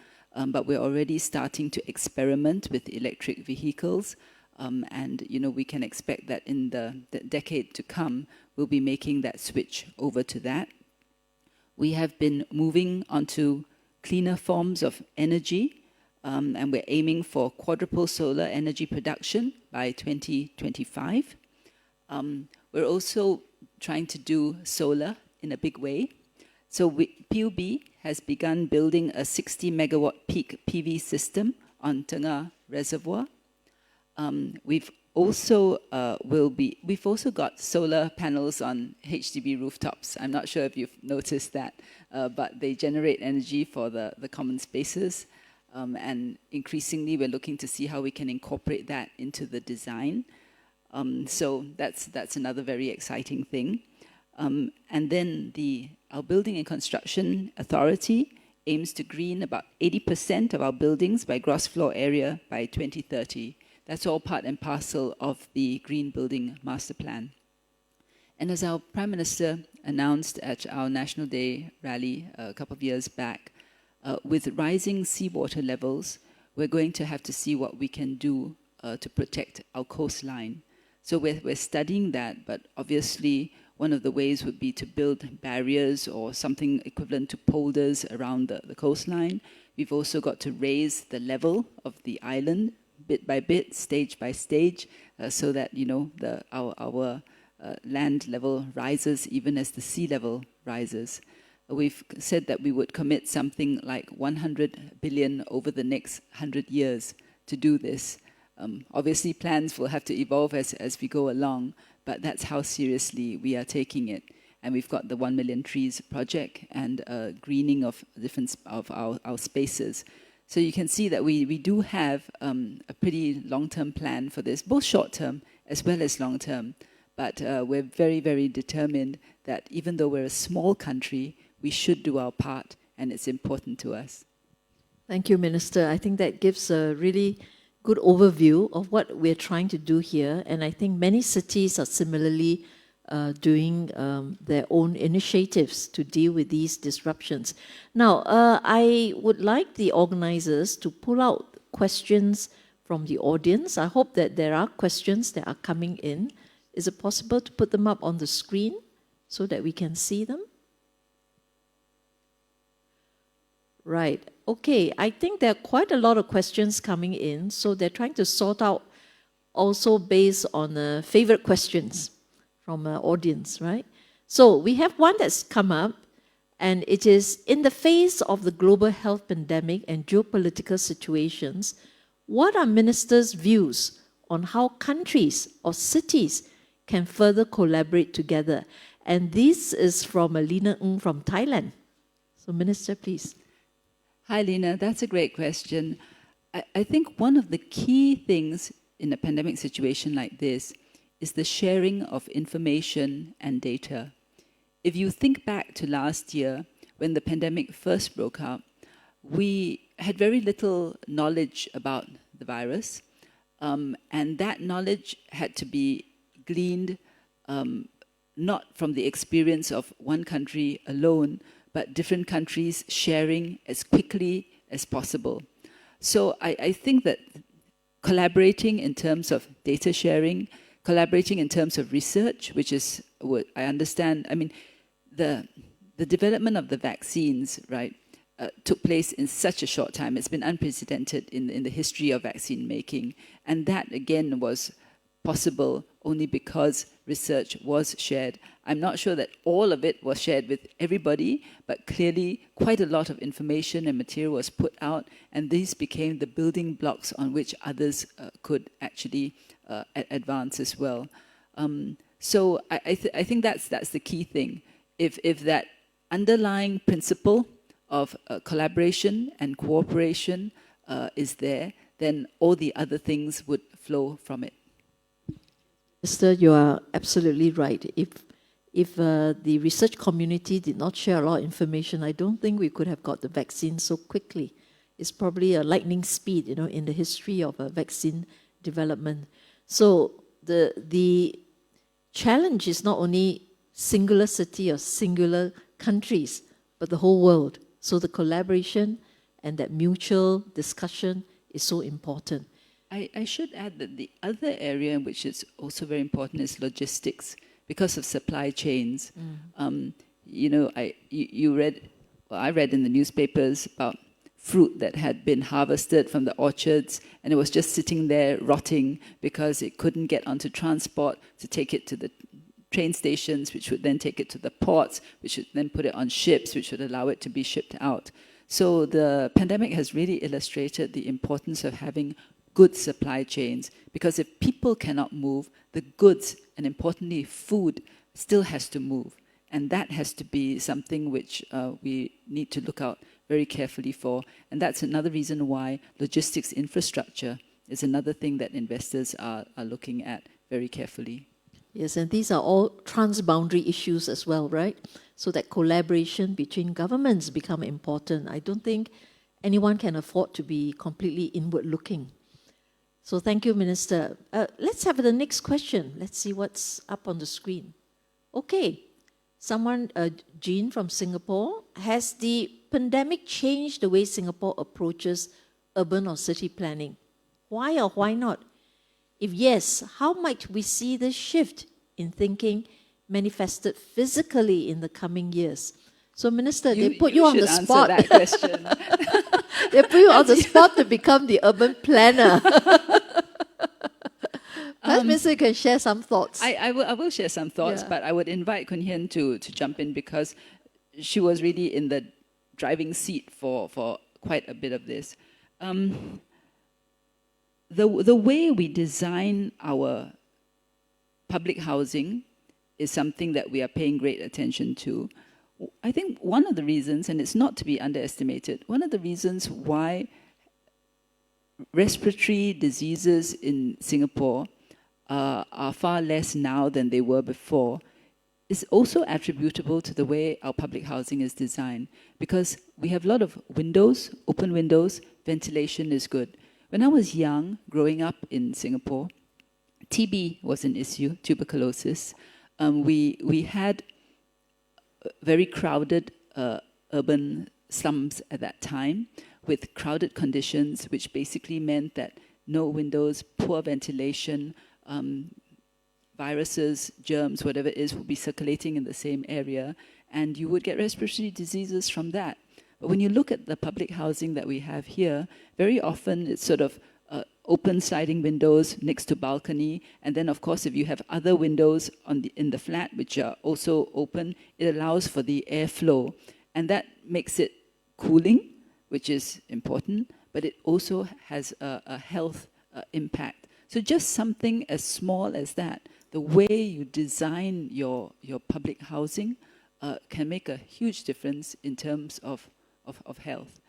but we're already starting to experiment with electric vehicles, and you know, we can expect that in the decade to come, we'll be making that switch over to that. We have been moving onto cleaner forms of energy, and we're aiming for quadruple solar energy production by 2025. We're also trying to do solar in a big way. So PUB has begun building a 60 megawatt peak PV system on Tengah Reservoir. We've also got solar panels on HDB rooftops. I'm not sure if you've noticed that, but they generate energy for the common spaces. And increasingly, we're looking to see how we can incorporate that into the design. So that's another very exciting thing. And then our Building and Construction Authority aims to green about 80% of our buildings by gross floor area by 2030. That's all part and parcel of the Green Building Master Plan. And as our Prime Minister announced at our National Day rally a couple of years back, with rising seawater levels, we're going to have to see what we can do to protect our coastline. So we're studying that, but obviously one of the ways would be to build barriers or something equivalent to polders around the coastline. We've also got to raise the level of the island bit by bit, stage by stage, so that, you know, our land level rises even as the sea level rises. We've said that we would commit something like 100 billion over the next 100 years to do this. Obviously, plans will have to evolve as we go along, but that's how seriously we are taking it. and we've got the 1 million trees project and greening of different of our spaces. So you can see that we do have a pretty long-term plan for this, both short-term as well as long-term. But we're very, very determined that even though we're a small country, we should do our part, and it's important to us. Thank you, Minister. I think that gives a really good overview of what we're trying to do here. And I think many cities are similarly doing their own initiatives to deal with these disruptions. Now, I would like the organizers to pull out questions from the audience. I hope that there are questions that are coming in. Is it possible to put them up on the screen so that we can see them? Right. Okay. I think there are quite a lot of questions coming in, so they're trying to sort out also based on favorite questions from our audience, right? So we have one that's come up, and it is, in the face of the global health pandemic and geopolitical situations, what are ministers' views on how countries or cities can further collaborate together? And this is from Lina Ng from Thailand. So, Minister, please. Hi, Lina. That's a great question. I think one of the key things in a pandemic situation like this is the sharing of information and data. If you think back to last year, when the pandemic first broke out, we had very little knowledge about the virus, and that knowledge had to be gleaned not from the experience of one country alone, but different countries sharing as quickly as possible. So I think that collaborating in terms of data sharing, collaborating in terms of research, which is what I understand, I mean, the development of the vaccines, right, took place in such a short time. It's been unprecedented in the history of vaccine making. And that, again, was possible only because research was shared. I'm not sure that all of it was shared with everybody, but clearly quite a lot of information and material was put out, and these became the building blocks on which others could actually advance as well. So I think that's the key thing. If that underlying principle of collaboration and cooperation is there, then all the other things would flow from it. Minister, you are absolutely right. If the research community did not share a lot of information, I don't think we could have got the vaccine so quickly. It's probably a lightning speed, in the history of vaccine development. So the challenge is not only singular city or singular countries, but the whole world. So the collaboration and that mutual discussion is so important. I should add that the other area which is also very important is logistics, because of supply chains. I read in the newspapers about fruit that had been harvested from the orchards, and it was just sitting there rotting because it couldn't get onto transport to take it to the train stations, which would then take it to the ports, which would then put it on ships, which would allow it to be shipped out. So the pandemic has really illustrated the importance of having good supply chains, because if people cannot move, the goods, and importantly food, still has to move. And that has to be something which we need to look out very carefully for. And that's another reason why logistics infrastructure is another thing that investors are looking at very carefully. Yes, and these are all transboundary issues as well, right? So that collaboration between governments become important. I don't think anyone can afford to be completely inward-looking. So thank you, Minister. Let's have the next question. Let's see what's up on the screen. Okay, someone, Jean from Singapore, has the pandemic changed the way Singapore approaches urban or city planning? Why or why not? If yes, how might we see this shift in thinking manifested physically in the coming years? So, Minister, they put you on the spot. That question. They put you on the spot to become the urban planner. Perhaps, Minister, you can share some thoughts. I will share some thoughts, but I would invite Koon Hean to jump in, because she was really in the driving seat for quite a bit of this. The way we design our public housing is something that we are paying great attention to. I think one of the reasons, and it's not to be underestimated, one of the reasons why respiratory diseases in Singapore are far less now than they were before is also attributable to the way our public housing is designed, because we have a lot of windows, open windows, ventilation is good. When I was young, growing up in Singapore, TB was an issue, tuberculosis. We had very crowded urban slums at that time with crowded conditions, which basically meant that no windows, poor ventilation, viruses, germs, whatever it is, would be circulating in the same area, and you would get respiratory diseases from that. But when you look at the public housing that we have here, very often it's sort of open sliding windows next to balcony, and then of course if you have other windows in the flat which are also open, it allows for the airflow, and that makes it cooling, which is important, but it also has a health impact. So just something as small as that, the way you design your public housing can make a huge difference in terms of health.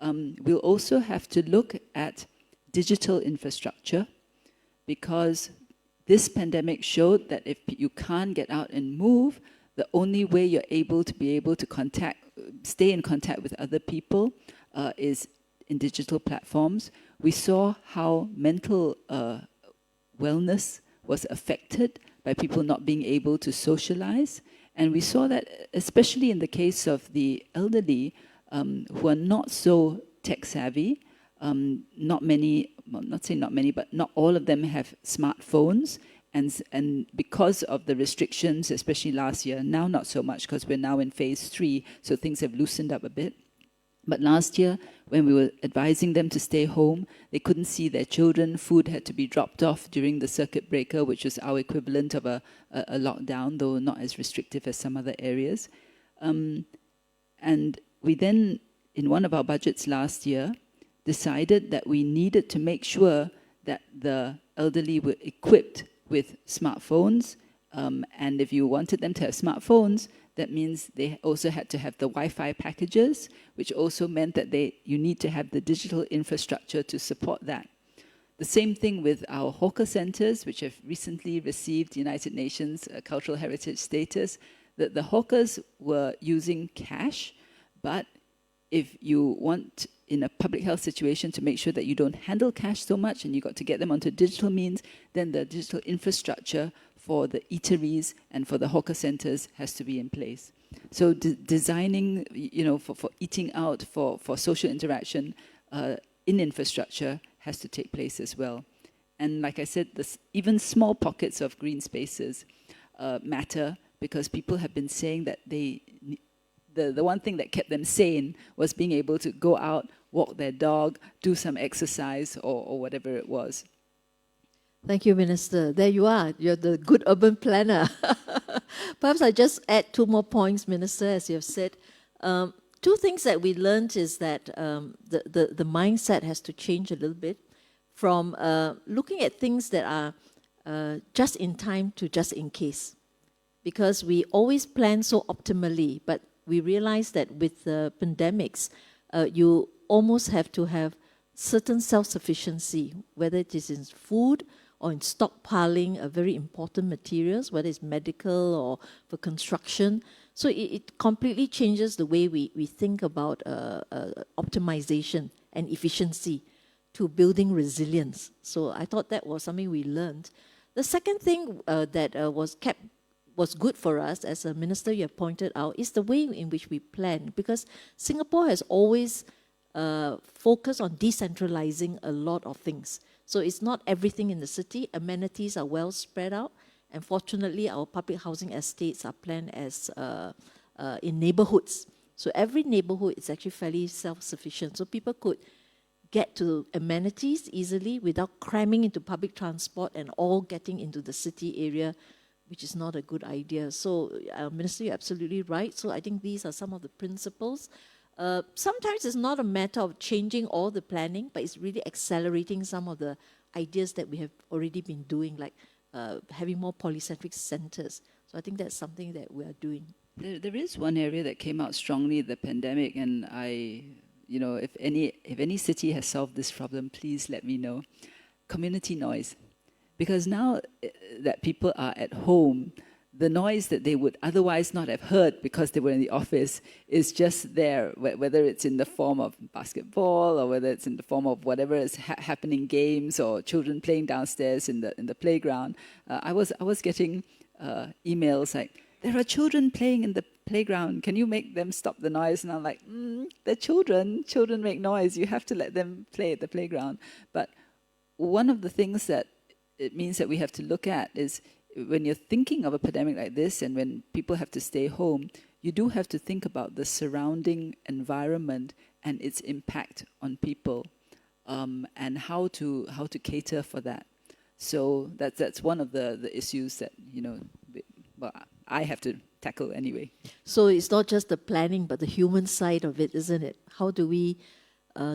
We'll also have to look at digital infrastructure, because this pandemic showed that if you can't get out and move, the only way you're able to stay in contact with other people is in digital platforms. We saw how mental wellness was affected by people not being able to socialize. And we saw that especially in the case of the elderly who are not so tech savvy. Not many, well, not saying not many, but not all of them have smartphones. And because of the restrictions, especially last year, now not so much because we're now in phase 3, so things have loosened up a bit. But last year, when we were advising them to stay home, they couldn't see their children. Food had to be dropped off during the circuit breaker, which was our equivalent of a lockdown, though not as restrictive as some other areas. And we then, in one of our budgets last year, decided that we needed to make sure that the elderly were equipped with smartphones. And if you wanted them to have smartphones, that means they also had to have the Wi-Fi packages, which also meant that you need to have the digital infrastructure to support that. The same thing with our hawker centers, which have recently received United Nations Cultural Heritage status. The hawkers were using cash, but if you want, in a public health situation, to make sure that you don't handle cash so much and you got to get them onto digital means, then the digital infrastructure for the eateries and for the hawker centers has to be in place. So designing, for eating out, for social interaction in infrastructure has to take place as well. And like I said, even small pockets of green spaces matter, because people have been saying that the one thing that kept them sane was being able to go out, walk their dog, do some exercise or whatever it was. Thank you, Minister. There you are. You're the good urban planner. Perhaps I just add 2 more points, Minister, as you have said. 2 things that we learned is that the mindset has to change a little bit from looking at things that are just in time to just in case. Because we always plan so optimally, but we realize that with the pandemics, you almost have to have certain self-sufficiency, whether it is in food or in stockpiling very important materials, whether it's medical or for construction. So it completely changes the way we think about optimization and efficiency to building resilience. So I thought that was something we learned. The second thing that was good for us, as a minister you have pointed out, is the way in which we plan, because Singapore has always focused on decentralizing a lot of things. So it's not everything in the city. Amenities are well spread out, and fortunately our public housing estates are planned as in neighborhoods. So every neighborhood is actually fairly self-sufficient. So people could get to amenities easily without cramming into public transport and all getting into the city area, which is not a good idea. So, Minister, you're absolutely right. So I think these are some of the principles. Sometimes it's not a matter of changing all the planning, but it's really accelerating some of the ideas that we have already been doing, like having more polycentric centers. So I think that's something that we are doing. There is one area that came out strongly, the pandemic, and if any city has solved this problem, please let me know. Community noise. Because now that people are at home, the noise that they would otherwise not have heard because they were in the office is just there, whether it's in the form of basketball or whether it's in the form of whatever is happening, games or children playing downstairs in the playground. I was getting emails like, there are children playing in the playground, can you make them stop the noise? And I'm like, they're children make noise, you have to let them play at the playground. But one of the things that it means that we have to look at is when you're thinking of a pandemic like this and when people have to stay home, you do have to think about the surrounding environment and its impact on people, and how to cater for that. So that's one of the issues that I have to tackle anyway. So it's not just the planning, but the human side of it, isn't it? How do we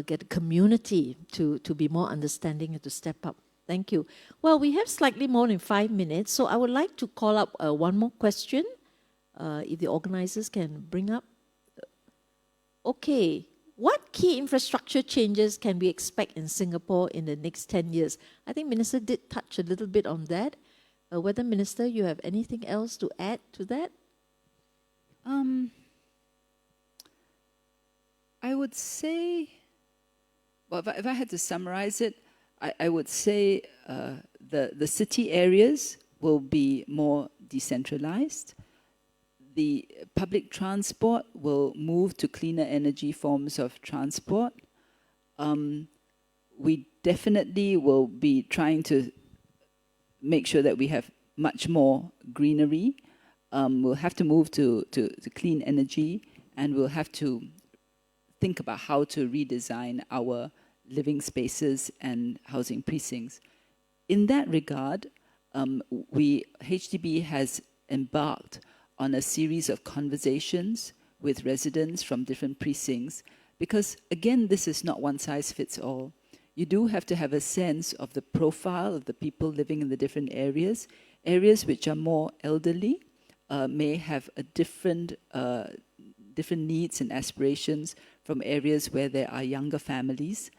get a community to be more understanding and to step up? Thank you. Well, we have slightly more than 5 minutes, so I would like to call up one more question, if the organizers can bring up. Okay, what key infrastructure changes can we expect in Singapore in the next 10 years? I think Minister did touch a little bit on that. Whether, Minister, you have anything else to add to that? I would say, well, if I had to summarize it, I would say the city areas will be more decentralized. The public transport will move to cleaner energy forms of transport. We definitely will be trying to make sure that we have much more greenery. We'll have to move to clean energy, and we'll have to think about how to redesign our living spaces and housing precincts. In that regard, HDB has embarked on a series of conversations with residents from different precincts, because again, this is not one size fits all. You do have to have a sense of the profile of the people living in the different areas. Areas which are more elderly may have a different needs and aspirations from areas where there are younger families.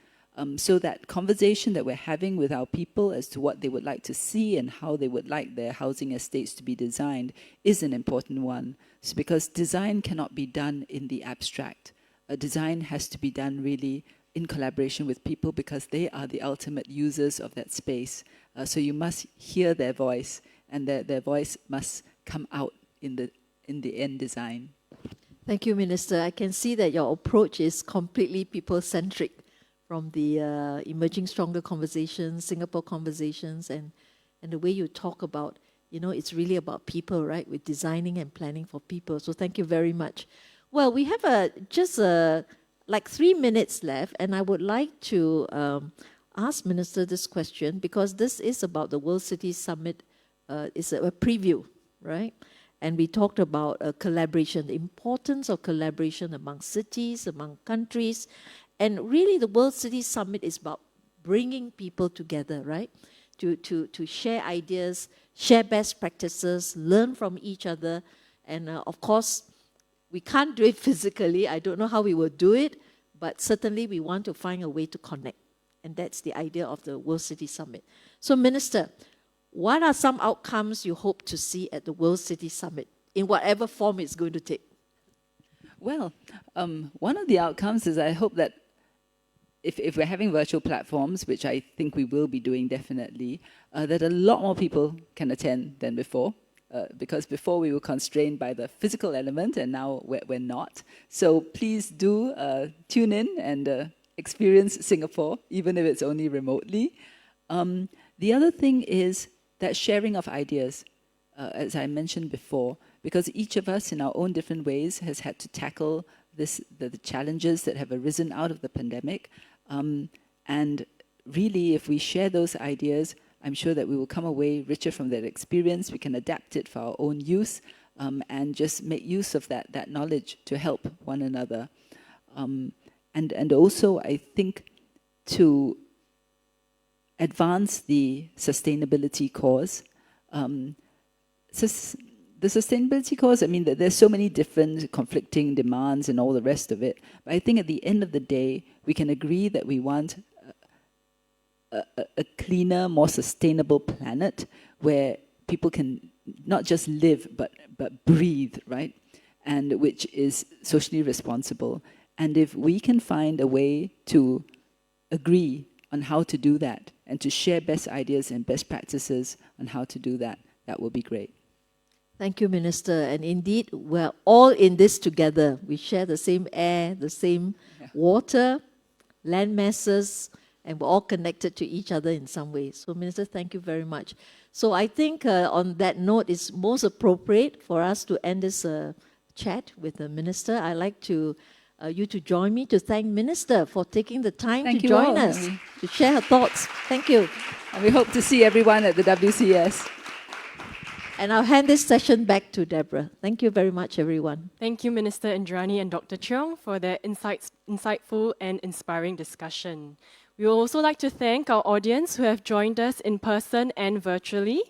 So that conversation that we're having with our people as to what they would like to see and how they would like their housing estates to be designed is an important one. So because design cannot be done in the abstract. Design has to be done really in collaboration with people, because they are the ultimate users of that space. So you must hear their voice, and their voice must come out in the end design. Thank you, Minister. I can see that your approach is completely people-centric, from the Emerging Stronger Conversations, Singapore Conversations, and the way you talk about, it's really about people, right? We're designing and planning for people. So thank you very much. Well, we have just like 3 minutes left, and I would like to ask Minister this question, because this is about the World City Summit. It's a preview, right? And we talked about collaboration, the importance of collaboration among cities, among countries. And really, the World City Summit is about bringing people together, right? To share ideas, share best practices, learn from each other. And of course, we can't do it physically. I don't know how we will do it, but certainly we want to find a way to connect. And that's the idea of the World City Summit. So, Minister, what are some outcomes you hope to see at the World City Summit, in whatever form it's going to take? Well, one of the outcomes is I hope that if we're having virtual platforms, which I think we will be doing definitely, that a lot more people can attend than before. Because before we were constrained by the physical element, and now we're not. So please do tune in and experience Singapore, even if it's only remotely. The other thing is that sharing of ideas, as I mentioned before, because each of us in our own different ways has had to tackle the challenges that have arisen out of the pandemic. And really, if we share those ideas, I'm sure that we will come away richer from that experience. We can adapt it for our own use, and just make use of that knowledge to help one another. And also, I think, to advance the sustainability cause. The the sustainability cause, I mean, there's so many different conflicting demands and all the rest of it. But I think at the end of the day, we can agree that we want a cleaner, more sustainable planet where people can not just live, but breathe, right? And which is socially responsible. And if we can find a way to agree on how to do that and to share best ideas and best practices on how to do that, that will be great. Thank you, Minister. And indeed, we're all in this together. We share the same air, the same water, land masses, and we're all connected to each other in some ways. So, Minister, thank you very much. So I think on that note, it's most appropriate for us to end this chat with the Minister. I'd like to you to join me to thank Minister for taking the time to join us, to share her thoughts. Thank you. And we hope to see everyone at the WCS. And I'll hand this session back to Deborah. Thank you very much, everyone. Thank you, Minister Indranee and Dr. Cheong, for their insightful and inspiring discussion. We would also like to thank our audience who have joined us in person and virtually.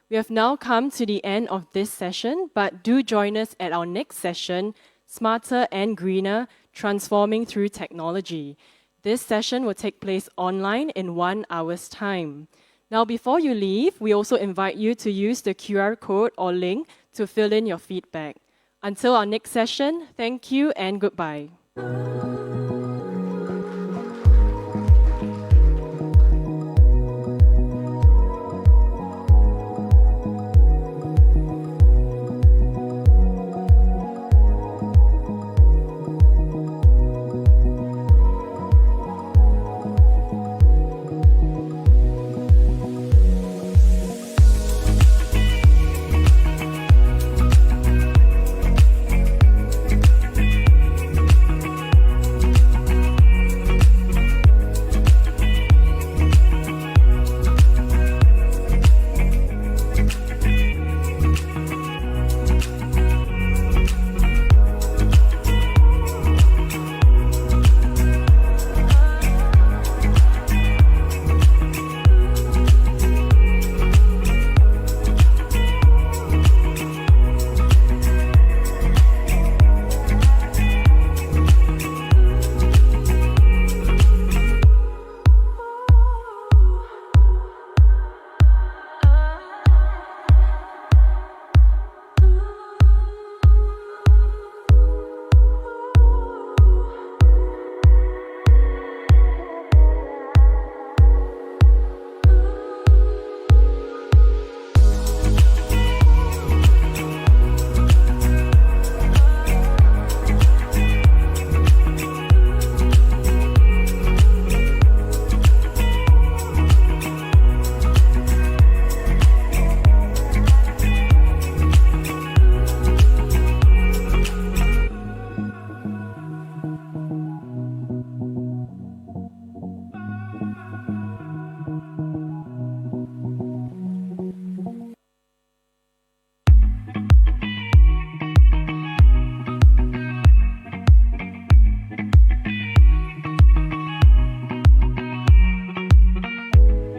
We have now come to the end of this session, but do join us at our next session, Smarter and Greener, Transforming Through Technology. This session will take place online in 1 hour's time. Now, before you leave, we also invite you to use the QR code or link to fill in your feedback. Until our next session, thank you and goodbye.